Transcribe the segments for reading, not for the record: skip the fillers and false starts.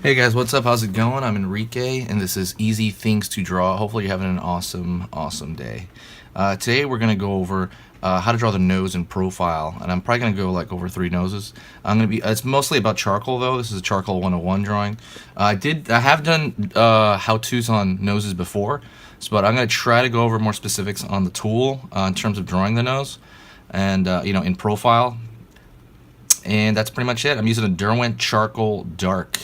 Hey guys, what's up? How's it going? I'm Enrique, and this is Easy Things to Draw. Hopefully, you're having an awesome day. Today, we're gonna go over how to draw the nose in profile, and I'm probably gonna go like over 3 noses. It's mostly about charcoal though. This is a charcoal 101 drawing. I have done how-tos on noses before, but I'm gonna try to go over more specifics on the tool in terms of drawing the nose, and in profile. And that's pretty much it. I'm using a Derwent charcoal dark,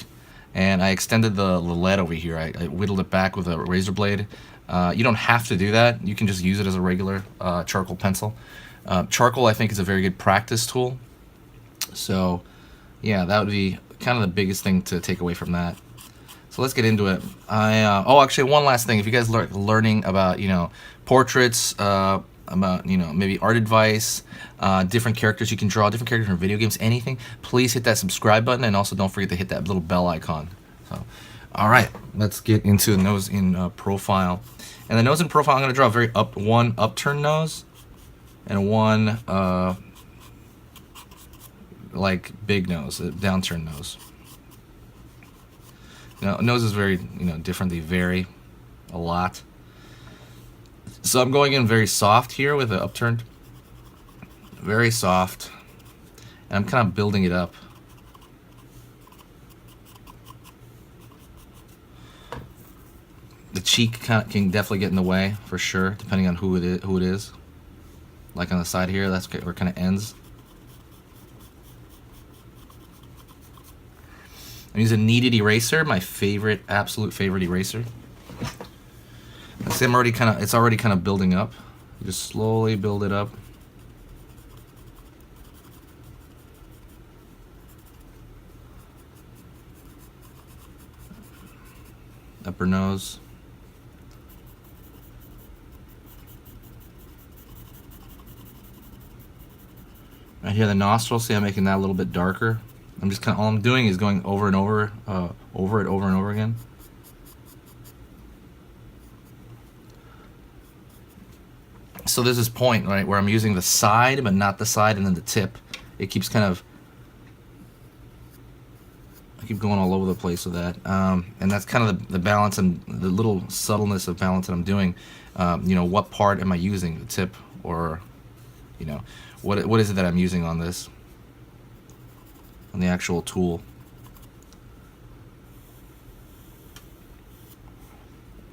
and I extended the lead over here. I whittled it back with a razor blade. You don't have to do that. You can just use it as a regular charcoal pencil. Charcoal, I think, is a very good practice tool. So, yeah, that would be kind of the biggest thing to take away from that. So let's get into it. Actually, one last thing. If you guys learning about portraits, about maybe art advice, different characters you can draw, different characters in video games, anything, please hit that subscribe button, and also don't forget to hit that little bell icon. So, all right, let's get into the nose in profile. And the nose in profile, I'm going to draw a one upturned nose and one like big nose, a downturned nose. Nose is very different. They vary a lot. So I'm going in very soft here with the upturned. Very soft. And I'm kind of building it up. The cheek can definitely get in the way, for sure, depending on who it is. Like on the side here, that's where it kind of ends. I'm using a kneaded eraser, my absolute favorite eraser. See, it's already kind of building up. You just slowly build it up. Upper nose. Right here, the nostril. See, I'm making that a little bit darker. I'm just all I'm doing is going over and over, over and over again. So there's this point, right, where I'm using the side, but not the side, and then the tip. It keeps I keep going all over the place with that. And that's kind of the balance and the little subtleness of balance that I'm doing. What part am I using? The tip, or, what is it that I'm using on this? On the actual tool.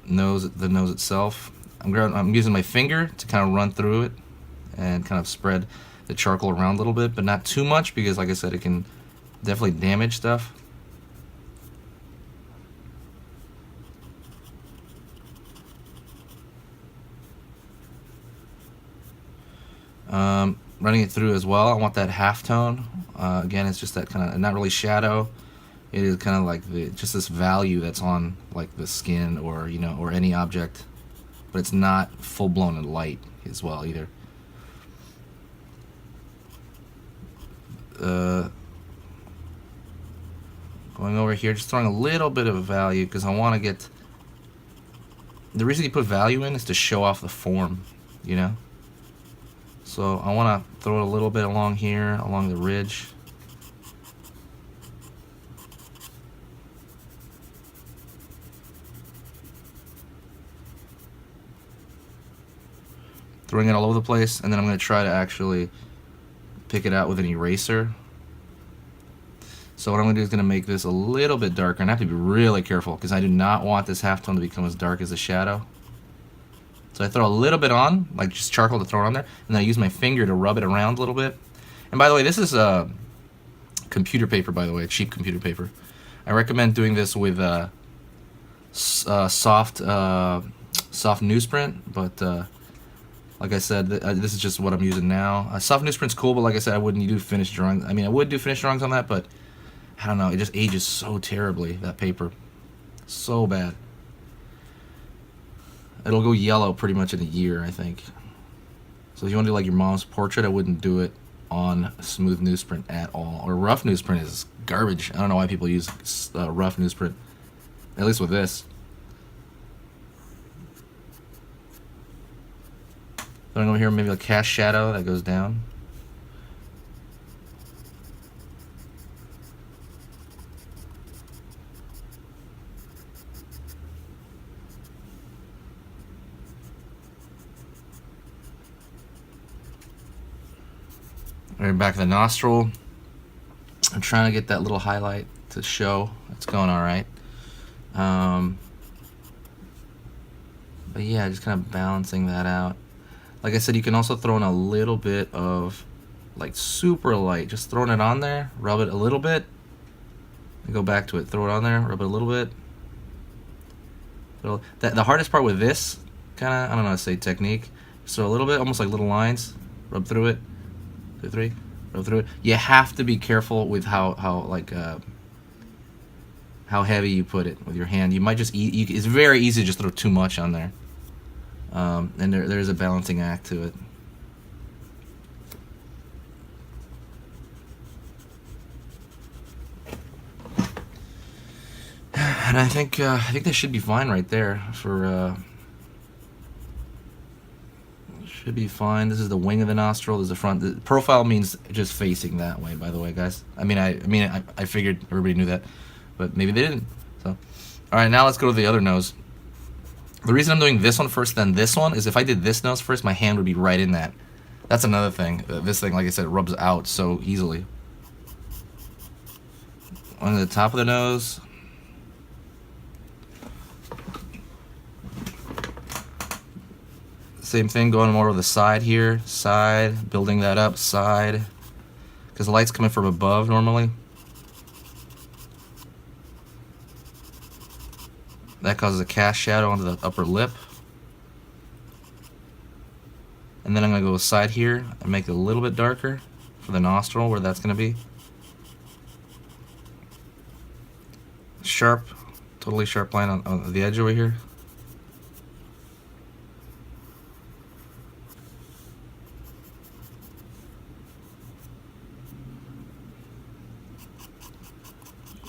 The nose itself. I'm using my finger to kind of run through it and kind of spread the charcoal around a little bit, but not too much, because like I said, it can definitely damage stuff. Running it through as well. I want that halftone. Again, it's just that kind of, not really shadow. It is kind of like just this value that's on like the skin, or or any object, but it's not full blown and light as well either. Going over here, just throwing a little bit of a value, because I want to get. The reason you put value in is to show off the form, So I want to throw it a little bit along here, along the ridge. Throwing it all over the place, and then I'm going to try to actually pick it out with an eraser. So what I'm going to do is going to make this a little bit darker, and I have to be really careful, because I do not want this halftone to become as dark as the shadow. So I throw a little bit on, like just charcoal to throw it on there, and then I use my finger to rub it around a little bit. And by the way, this is computer paper, by the way, cheap computer paper. I recommend doing this with soft newsprint, but like I said, this is just what I'm using now. Soft newsprint's cool, but like I said, I wouldn't do finished drawings. I mean, I would do finished drawings on that, but I don't know. It just ages so terribly, that paper. So bad. It'll go yellow pretty much in a year, I think. So if you want to do like your mom's portrait, I wouldn't do it on smooth newsprint at all. Or rough newsprint is garbage. I don't know why people use rough newsprint. At least with this. Throwing over here maybe a cast shadow that goes down. Right back of the nostril. I'm trying to get that little highlight to show. It's going all right. But yeah, just kind of balancing that out. Like I said, you can also throw in a little bit of like super light, just throwing it on there, rub it a little bit, and go back to it, throw it on there, rub it a little bit. So the hardest part with this kind of, I don't know how to say technique, so a little bit, almost like little lines, rub through it, 2, 3, rub through it. You have to be careful with how heavy you put it with your hand. You might just it's very easy to just throw too much on there, and there's a balancing act to it. And I think this should be fine right there for should be fine. This is the wing of the nostril. This is the front. The profile means just facing that way, by the way, guys. I figured everybody knew that, but maybe they didn't. So, all right, now let's go to the other nose. The reason I'm doing this one first, then this one, is if I did this nose first, my hand would be right in that. That's another thing. This thing, like I said, rubs out so easily. On the top of the nose. Same thing, going more over the side here, side, building that up, side, because the light's coming from above normally. That causes a cast shadow onto the upper lip. And then I'm going to go side here and make it a little bit darker for the nostril where that's going to be. Sharp, totally sharp line on the edge over here.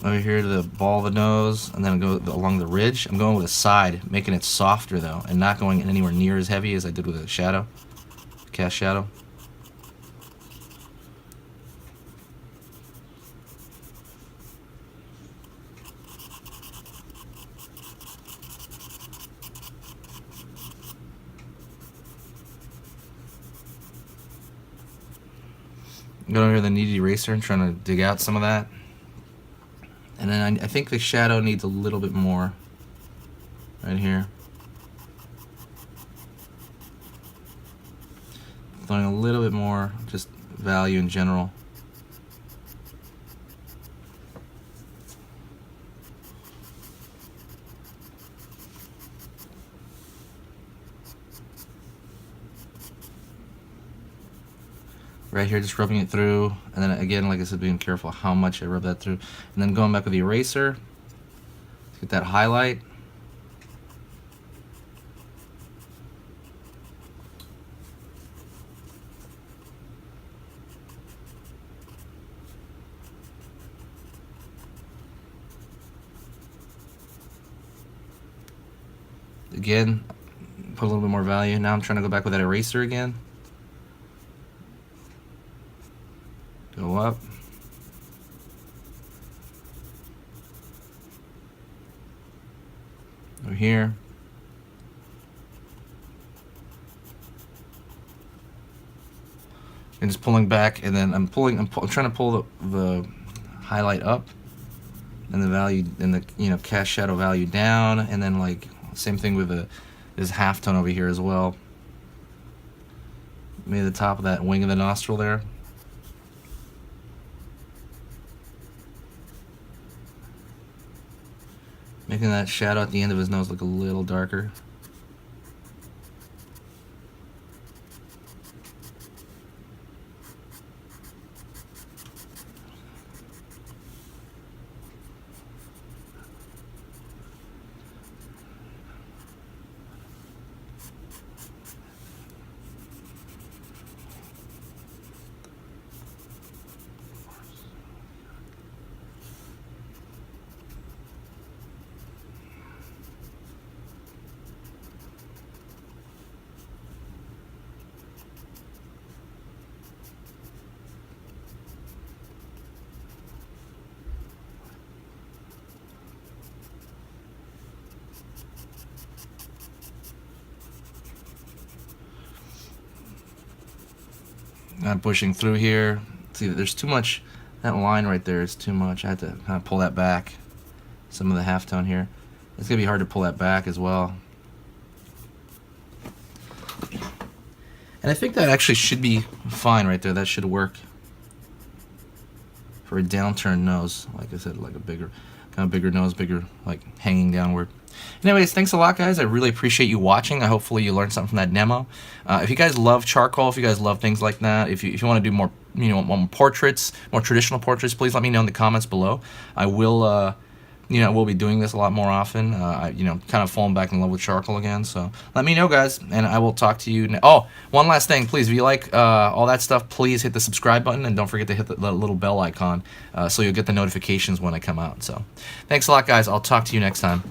Over here to the ball of the nose, and then go along the ridge. I'm going with a side, making it softer though, and not going anywhere near as heavy as I did with the shadow, cast shadow. I'm going over to the kneaded eraser and trying to dig out some of that. And then I think the shadow needs a little bit more right here. Throwing a little bit more, just value in general. Right here, just rubbing it through, and then again, like I said, being careful how much I rub that through, and then going back with the eraser to get that highlight. Again, put a little bit more value. Now I'm trying to go back with that eraser again. Go up. Over here. And just pulling back, and then I'm trying to pull the highlight up, and the value, and the cast shadow value down, and then like same thing with this halftone over here as well. Maybe the top of that wing of the nostril there. Making that shadow at the end of his nose look a little darker. I'm pushing through here. See, there's too much. That line right there is too much. I had to kind of pull that back. Some of the halftone here. It's gonna be hard to pull that back as well. And I think that actually should be fine right there. That should work for a downturned nose. Like I said, like a bigger, kind of bigger nose, bigger, like hanging downward. Anyways, thanks a lot, guys. I really appreciate you watching. Hopefully you learned something from that demo. If you guys love charcoal, if you guys love things like that, if you want to do more, more portraits, more traditional portraits, please let me know in the comments below. I will, we'll be doing this a lot more often. Kind of falling back in love with charcoal again. So let me know, guys, and I will talk to you. Oh, one last thing, please. If you like all that stuff, please hit the subscribe button and don't forget to hit the little bell icon so you'll get the notifications when I come out. So thanks a lot, guys. I'll talk to you next time.